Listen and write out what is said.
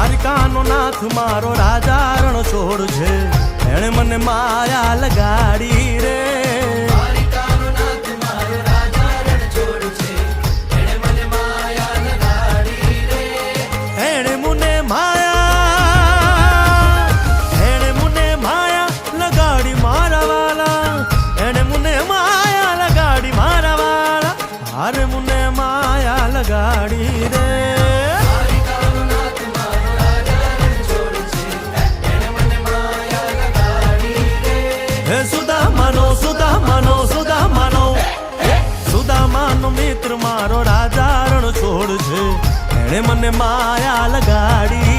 દ્વારિકાનો નાથ મારો રાજા રણ છોડ છે, એણે મને માયા લગાડી રે. દ્વારિકાનો નાથ મારો રાજા રણ છોડ છે, એણે મને માયા લગાડી રે. એણે મને માયા લગાડી મારા વાલા, એણે મને માયા લગાડી મારા વાલા, હારે મને માયા લગાડી રે. સુદામાનો મિત્ર મારો રાજા રણ છોડ છે, એણે મને માયા લગાડી